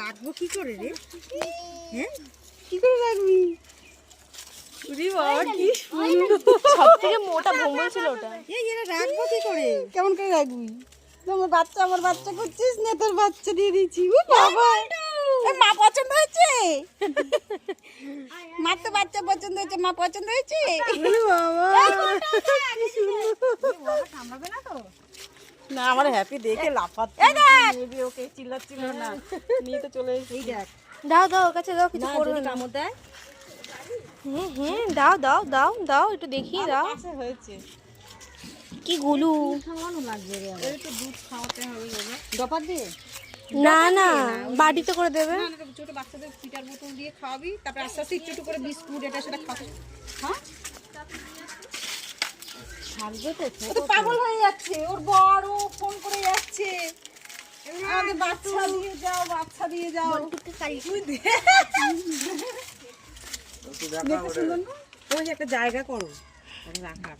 রাখবো কি করে রে? হ্যাঁ কি করে রাখবি? উরি বাবা কি সুন্দর, সবথেকে মোটা ভম্বল ছিল ওটা। এই এরা রাখবো কি করে? কেমন করে রাখবি? তোমার বাচ্চা আমার বাচ্চা করছিস না, তোর বাচ্চা দিয়ে দিচ্ছি। ও বাবা, মা পছন্দ হয়েছে, মার তো বাচ্চা পছন্দ হয়েছে, মা পছন্দ হয়েছে। সামলাবে না তো না, আমার হ্যাপি দেখে লাফাচ্ছে। ওকে চিল্লাচ্ছিল না, নিয়ে তো চলে এসেছি। এই দেখ, দাও দাও, ওর কাছে দাও, কিছু করবে না। কামড় দেয়। হ্যাঁ হ্যাঁ, দাও দাও দাও দাও, একটু দেখি দাও। হয়েছে কি গুলু। খাওয়ানো লাগবে রে, এই তো দুধ খাওয়াতে হবে বাবা। ডপার দিয়ে না না, বাড়িতে করে দেবে। না না, ছোট বাচ্চাদের পিটার বোতল দিয়ে খাওয়াবি, তারপর আস্তে আস্তে একটু একটু করে বিস্কুট এটা সেটা খাওয়াবি। হ্যাঁ ছাড়বে তো, ও তো পাগল হয়ে যাচ্ছে, ওর বড় ফোন করে যাচ্ছে, আমাকে বাচ্চা দিয়ে যাও, বাচ্চা দিয়ে যাও। তুই দেখ, দেখতে সুন্দর না? ওই একটা জায়গা করো রাখার।